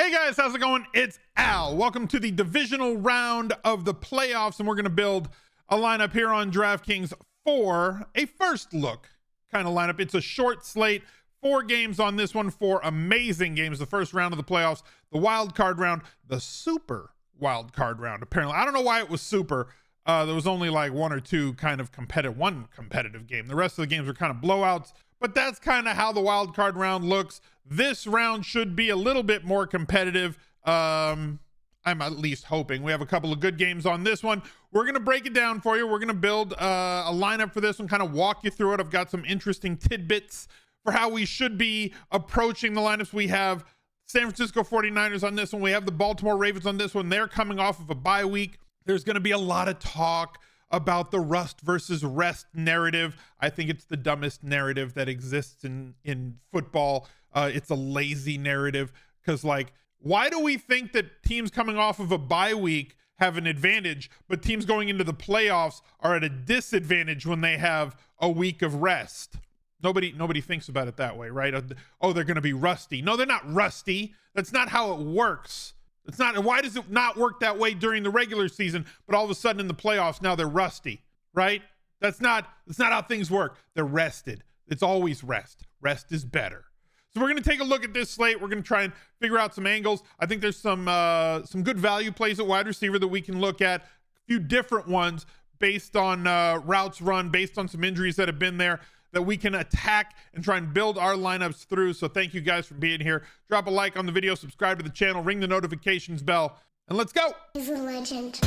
Hey guys, how's it going? It's Al. Welcome to the divisional round of the playoffs, and we're going to build a lineup here on DraftKings for a first look kind of lineup. It's a short slate, 4 games on this one, 4 amazing games. The first round of the playoffs, the wild card round, the super wild card round. Apparently, I don't know why it was super. There was only like one competitive game. The rest of the games were kind of blowouts, but that's kind of how the wild card round looks. This round should be a little bit more competitive. I'm at least hoping. We have a couple of good games on this one. We're going to break it down for you. We're going to build a lineup for this one, kind of walk you through it. I've got some interesting tidbits for how we should be approaching the lineups. We have San Francisco 49ers on this one. We have the Baltimore Ravens on this one. They're coming off of a bye week. There's going to be a lot of talk about the rust versus rest narrative. I think it's the dumbest narrative that exists in football. It's a lazy narrative because, like, why do we think that teams coming off of a bye week have an advantage, but teams going into the playoffs are at a disadvantage when they have a week of rest? Nobody thinks about it that way, right? Oh, they're going to be rusty. No, they're not rusty. That's not how it works. It's not. Why does it not work that way during the regular season, but all of a sudden in the playoffs now they're rusty, right? That's not how things work. They're rested. It's always rest. Rest is better. So we're going to take a look at this slate. We're going to try and figure out some angles. I think there's some good value plays at wide receiver that we can look at. A few different ones based on routes run, based on some injuries that have been there, that we can attack and try and build our lineups through. So thank you guys for being here. Drop a like on the video, subscribe to the channel, ring the notifications bell, and let's go. He's a legend.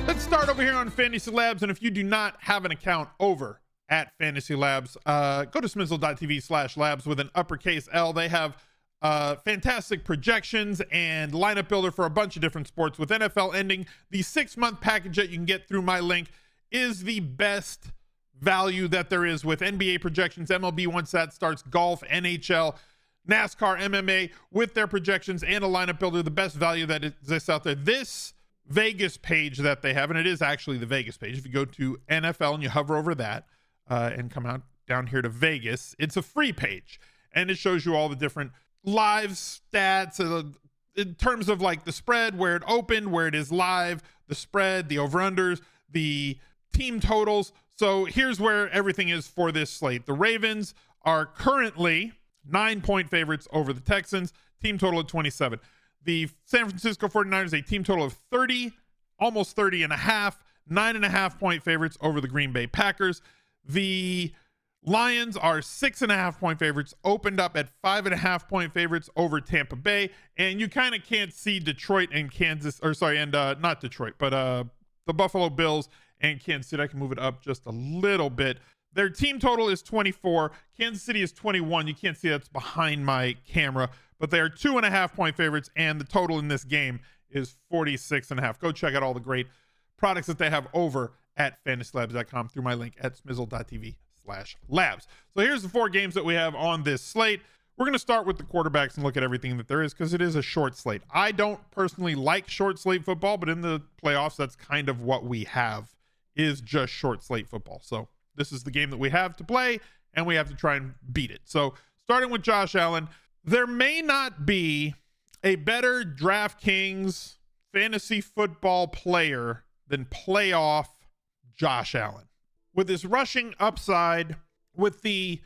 Let's start over here on FantasyLabs. And if you do not have an account over at FantasyLabs, go to smizzle.tv/labs with an uppercase L. They have fantastic projections and lineup builder for a bunch of different sports. With NFL ending, the 6-month package that you can get through my link is the best value that there is, with NBA projections, MLB once that starts, golf, NHL, NASCAR, MMA, with their projections and a lineup builder, the best value that exists out there. This Vegas page that they have, and it is actually the Vegas page, if you go to NFL and you hover over that and come out down here to Vegas, it's a free page, and it shows you all the different live stats in terms of like the spread, where it opened, where it is live, the spread, the over-unders, the team totals. So here's where everything is for this slate. The Ravens are currently 9-point favorites over the Texans, team total of 27. The San Francisco 49ers, a team total of 30, almost 30 and a half, 9.5-point favorites over the Green Bay Packers. The Lions are 6.5-point favorites, opened up at 5.5-point favorites over Tampa Bay. And you kind of can't see Detroit and not Detroit, but the Buffalo Bills and Kansas City. I can move it up just a little bit. Their team total is 24. Kansas City is 21. You can't see that's behind my camera, but they are 2.5-point favorites, and the total in this game is 46.5. Go check out all the great products that they have over at FantasyLabs.com through my link at smizzle.tv/labs. So here's the 4 games that we have on this slate. We're going to start with the quarterbacks and look at everything that there is, because it is a short slate. I don't personally like short slate football, but in the playoffs, that's kind of what we have, is just short slate football. So this is the game that we have to play, and we have to try and beat it. So starting with Josh Allen, there may not be a better DraftKings fantasy football player than playoff Josh Allen. With his rushing upside, with the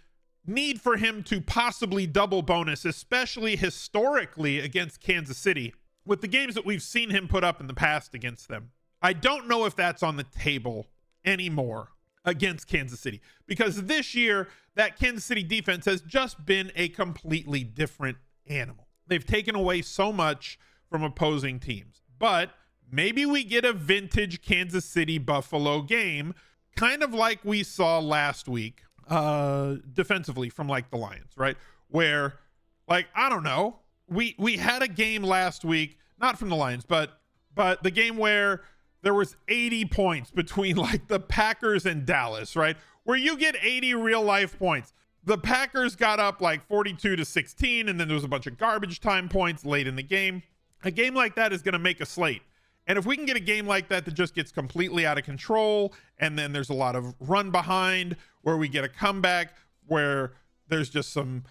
need for him to possibly double bonus, especially historically against Kansas City, with the games that we've seen him put up in the past against them, I don't know if that's on the table anymore against Kansas City, because this year that Kansas City defense has just been a completely different animal. They've taken away so much from opposing teams, but maybe we get a vintage Kansas City Buffalo game, kind of like we saw last week, defensively from like the Lions, right? Where, like, I don't know, we had a game last week, not from the Lions, but the game where there was 80 points between like the Packers and Dallas, right? Where you get 80 real life points. The Packers got up like 42-16, and then there was a bunch of garbage time points late in the game. A game like that is going to make a slate. And if we can get a game like that that just gets completely out of control, and then there's a lot of run behind, where we get a comeback, where there's just some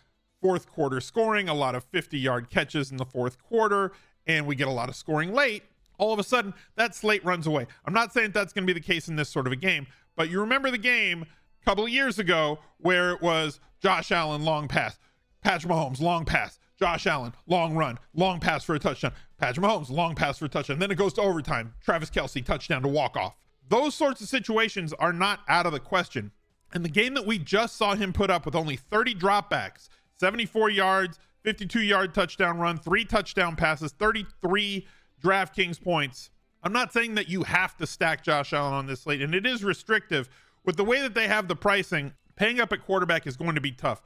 fourth quarter scoring, a lot of 50-yard catches in the fourth quarter, and we get a lot of scoring late, all of a sudden that slate runs away. I'm not saying that's going to be the case in this sort of a game, but you remember the game a couple of years ago where it was Josh Allen, long pass, Patrick Mahomes, long pass, Josh Allen, long run, long pass for a touchdown, Patrick Mahomes, long pass for a touchdown. Then it goes to overtime, Travis Kelce, touchdown to walk off. Those sorts of situations are not out of the question. And the game that we just saw him put up with only 30 dropbacks, 74 yards, 52-yard touchdown run, 3 touchdown passes, 33 DraftKings points. I'm not saying that you have to stack Josh Allen on this slate, and it is restrictive. With the way that they have the pricing, paying up at quarterback is going to be tough.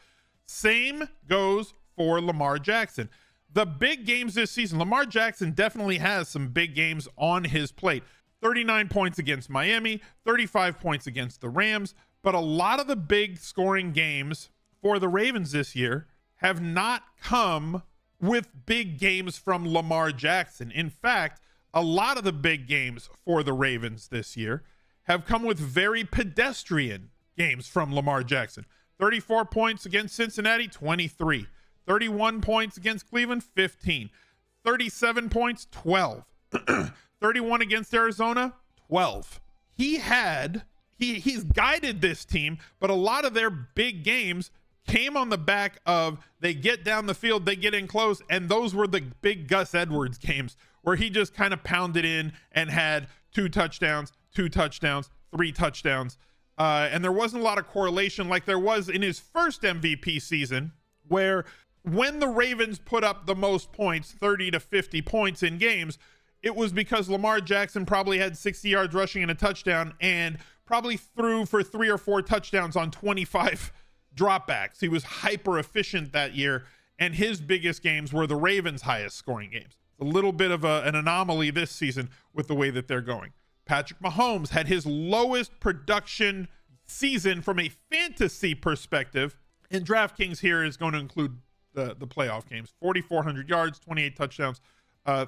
Same goes for Lamar Jackson. The big games this season, Lamar Jackson definitely has some big games on his plate. 39 points against Miami, 35 points against the Rams, but a lot of the big scoring games for the Ravens this year have not come with big games from Lamar Jackson. In fact, a lot of the big games for the Ravens this year have come with very pedestrian games from Lamar Jackson. 34 points against Cincinnati, 23. 31 points against Cleveland, 15. 37 points, 12. 31 against Arizona, 12. He's guided this team, but a lot of their big games came on the back of they get down the field, they get in close, and those were the big Gus Edwards games where he just kind of pounded in and had 2 touchdowns, 3 touchdowns. And there wasn't a lot of correlation like there was in his first MVP season, where when the Ravens put up the most points, 30 to 50 points in games, it was because Lamar Jackson probably had 60 yards rushing and a touchdown and probably threw for 3 or 4 touchdowns on 25 dropbacks. He was hyper efficient that year, and his biggest games were the Ravens' highest scoring games. A little bit of an anomaly this season with the way that they're going. Patrick Mahomes had his lowest production season from a fantasy perspective, and DraftKings here is going to include the playoff games. 4,400 yards, 28 touchdowns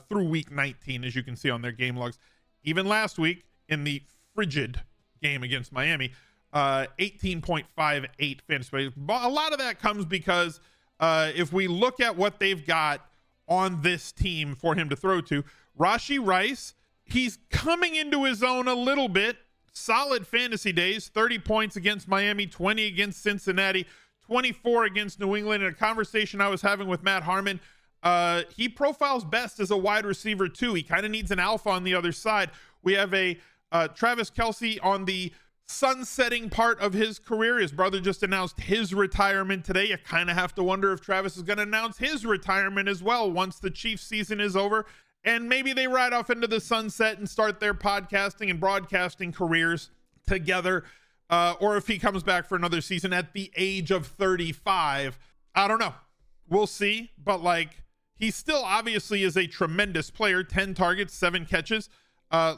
through week 19, as you can see on their game logs. Even last week in the frigid game against Miami, 18.58 fantasy. A lot of that comes because if we look at what they've got on this team for him to throw to, Rashee Rice, he's coming into his own a little bit. Solid fantasy days, 30 points against Miami, 20 against Cincinnati, 24 against New England. In a conversation I was having with Matt Harmon, he profiles best as a wide receiver too. He kind of needs an alpha on the other side. We have a Travis Kelce on the sunsetting part of his career. His brother just announced his retirement today. You kind of have to wonder if Travis is going to announce his retirement as well once the Chiefs season is over. And maybe they ride off into the sunset and start their podcasting and broadcasting careers together. Or if he comes back for another season at the age of 35, I don't know. We'll see. But like, he still obviously is a tremendous player. 10 targets, 7 catches.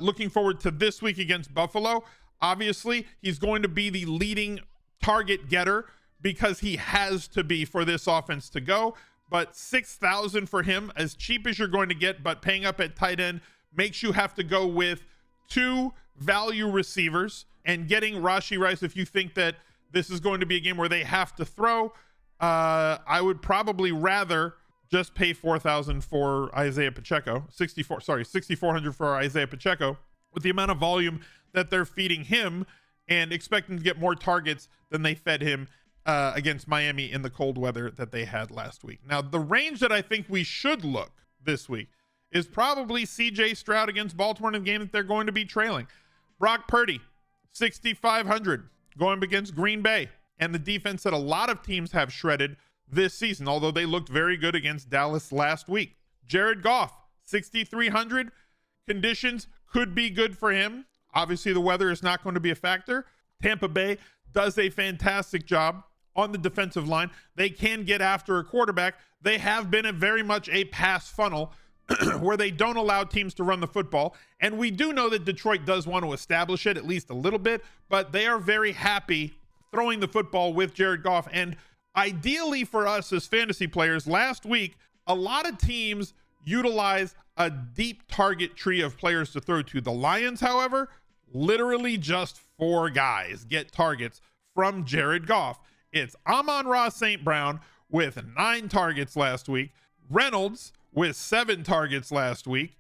Looking forward to this week against Buffalo. Obviously, he's going to be the leading target getter because he has to be for this offense to go. But 6,000 for him, as cheap as you're going to get, but paying up at tight end makes you have to go with 2 value receivers and getting Rashee Rice. If you think that this is going to be a game where they have to throw, I would probably rather just pay 4,000 for Isaiah Pacheco, 6,400 for Isaiah Pacheco, with the amount of volume that they're feeding him and expecting to get more targets than they fed him against Miami in the cold weather that they had last week. Now, the range that I think we should look this week is probably CJ Stroud against Baltimore in a game that they're going to be trailing. Brock Purdy, 6,500 going up against Green Bay, and the defense that a lot of teams have shredded this season, although they looked very good against Dallas last week. Jared Goff, 6,300. Conditions could be good for him. Obviously, the weather is not going to be a factor. Tampa Bay does a fantastic job on the defensive line. They can get after a quarterback. They have been very much a pass funnel where they don't allow teams to run the football. And we do know that Detroit does want to establish it at least a little bit, but they are very happy throwing the football with Jared Goff. And ideally for us as fantasy players, last week, a lot of teams utilize a deep target tree of players to throw to. The Lions, however, literally just 4 guys get targets from Jared Goff. It's Amon-Ra St. Brown, with 9 targets last week. Reynolds with 7 targets last week.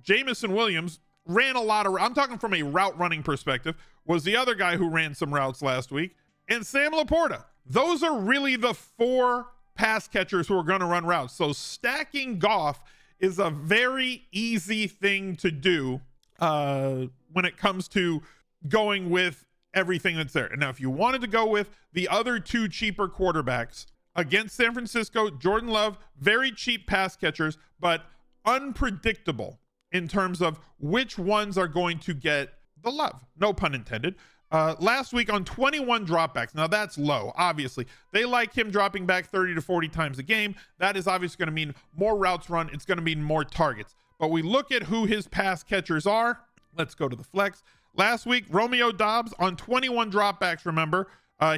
Jamison Williams ran a lot of, I'm talking from a route running perspective, was the other guy who ran some routes last week. And Sam Laporta. Those are really the 4 pass catchers who are going to run routes. So stacking Goff is a very easy thing to do when it comes to going with everything that's there. And now, if you wanted to go with the other 2 cheaper quarterbacks against San Francisco, Jordan Love, very cheap pass catchers, but unpredictable in terms of which ones are going to get the love. No pun intended. Last week on 21 dropbacks. Now that's low, obviously. They like him dropping back 30 to 40 times a game. That is obviously going to mean more routes run. It's going to mean more targets. But we look at who his pass catchers are. Let's go to the flex. Last week, Romeo Doubs on 21 dropbacks, remember.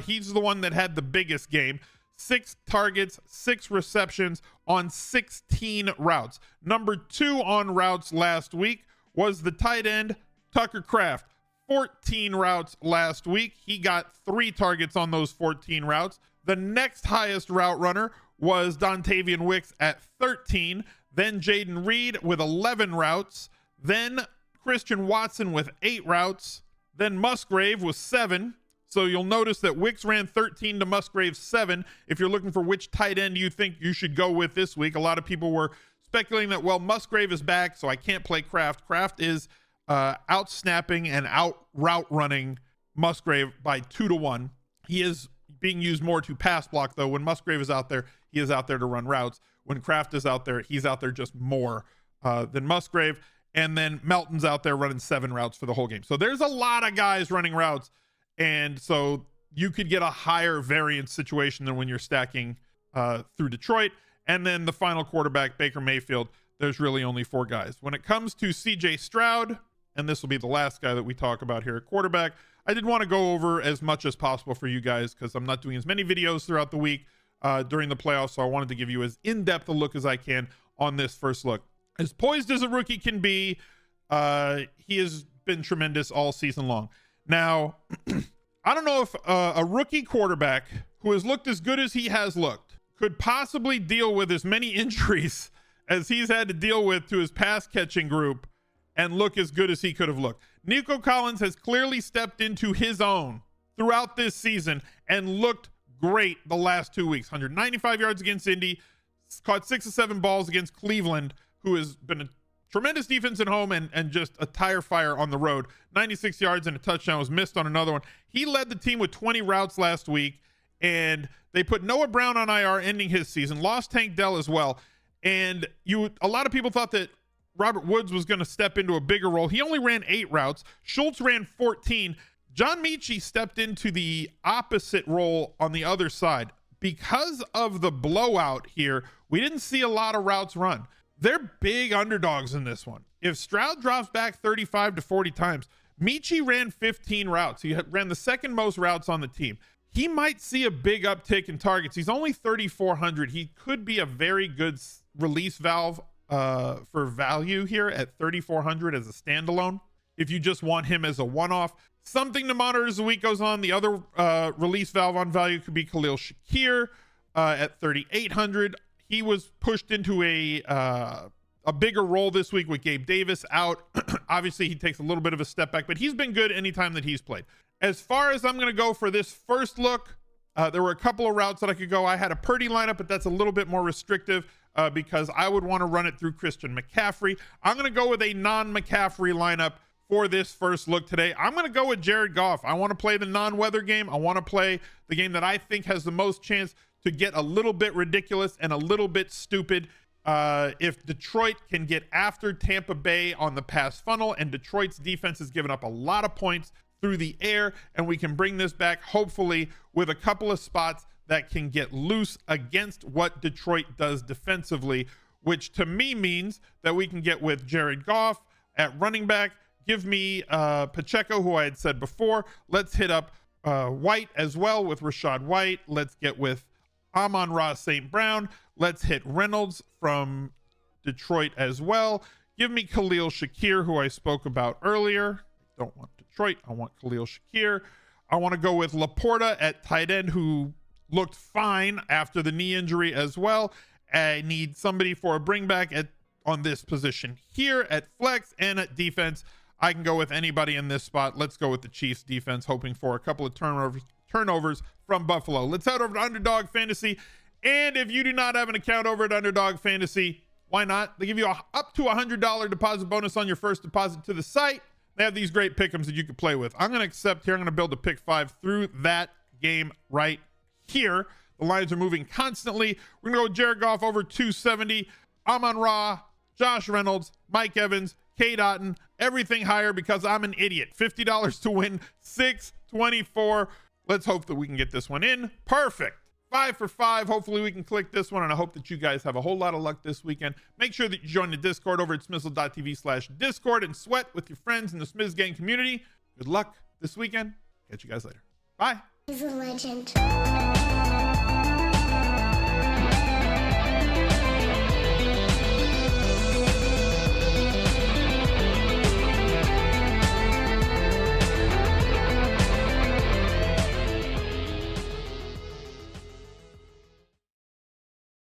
He's the one that had the biggest game. 6 targets, 6 receptions on 16 routes. Number 2 on routes last week was the tight end, Tucker Kraft. 14 routes last week. He got 3 targets on those 14 routes. The next highest route runner was Dontavian Wicks at 13. Then Jaden Reed with 11 routes. Then Christian Watson with 8 routes. Then Musgrave with 7. So you'll notice that Wicks ran 13 to Musgrave's 7. If you're looking for which tight end you think you should go with this week, a lot of people were speculating that, well, Musgrave is back, so I can't play Kraft. Kraft is out snapping and out route running Musgrave by 2 to 1. He is being used more to pass block, though. When Musgrave is out there, he is out there to run routes. When Kraft is out there, he's out there just more than Musgrave. And then Melton's out there running 7 routes for the whole game. So there's a lot of guys running routes. And so you could get a higher variance situation than when you're stacking through Detroit. And then the final quarterback, Baker Mayfield, there's really only 4 guys. When it comes to CJ Stroud, and this will be the last guy that we talk about here at quarterback, I did want to go over as much as possible for you guys because I'm not doing as many videos throughout the week during the playoffs. So I wanted to give you as in-depth a look as I can on this first look. As poised as a rookie can be, he has been tremendous all season long. Now, I don't know if a rookie quarterback who has looked as good as he has looked could possibly deal with as many injuries as he's had to deal with to his pass catching group and look as good as he could have looked. Nico Collins has clearly stepped into his own throughout this season and looked great the last 2 weeks. 195 yards against Indy, caught 6 or 7 balls against Cleveland, who has been a tremendous defense at home and just a tire fire on the road. 96 yards and a touchdown, was missed on another one. He led the team with 20 routes last week, and they put Noah Brown on IR, ending his season. Lost Tank Dell as well. And a lot of people thought that Robert Woods was going to step into a bigger role. He only ran 8 routes. Schultz ran 14. John Mechie stepped into the opposite role on the other side. Because of the blowout here, we didn't see a lot of routes run. They're big underdogs in this one. If Stroud drops back 35 to 40 times, Mechie ran 15 routes. He ran the second most routes on the team. He might see a big uptick in targets. He's only 3,400. He could be a very good release valve for value here at 3,400 as a standalone. If you just want him as a one-off, something to monitor as the week goes on. The other release valve on value could be Khalil Shakir at 3,800. He was pushed into a bigger role this week with Gabe Davis out. Obviously, he takes a little bit of a step back, but he's been good anytime that he's played. As far as I'm going to go for this first look, there were a couple of routes that I could go. I had a Purdy lineup, but that's a little bit more restrictive because I would want to run it through Christian McCaffrey. I'm going to go with a non-McCaffrey lineup for this first look today. I'm going to go with Jared Goff. I want to play the non-weather game. I want to play the game that I think has the most chance to get a little bit ridiculous and a little bit stupid. If Detroit can get after Tampa Bay on the pass funnel, and Detroit's defense has given up a lot of points through the air, and we can bring this back hopefully with a couple of spots that can get loose against what Detroit does defensively, which to me means that we can get with Jared Goff at running back. Give me Pacheco, who I had said before. Let's hit up White as well with Rashad White. Let's get with Amon-Ra St. Brown. Let's hit Reynolds from Detroit as well. Give me Khalil Shakir, who I spoke about earlier. I don't want Detroit. I want Khalil Shakir. I want to go with Laporta at tight end, who looked fine after the knee injury as well. I need somebody for a bring back on this position here at flex and at defense. I can go with anybody in this spot. Let's go with the Chiefs defense, hoping for a couple of turnovers from Buffalo. Let's head over to Underdog Fantasy. And if you do not have an account over at Underdog Fantasy, why not? They give you up to $100 deposit bonus on your first deposit to the site. They have these great pick'ems that you can play with. I'm going to accept here. I'm going to build a pick 5 through that game right here. The lines are moving constantly. We're going to go Jared Goff over 270. Amon-Ra, Josh Reynolds, Mike Evans, Kate Otten, everything higher because I'm an idiot. $50 to win, 624. Let's hope that we can get this one in. Perfect. 5 for 5. Hopefully we can click this one, and I hope that you guys have a whole lot of luck this weekend. Make sure that you join the Discord over at smizzle.tv/Discord and sweat with your friends in the Smizz Gang community. Good luck this weekend. Catch you guys later. Bye. He's a legend.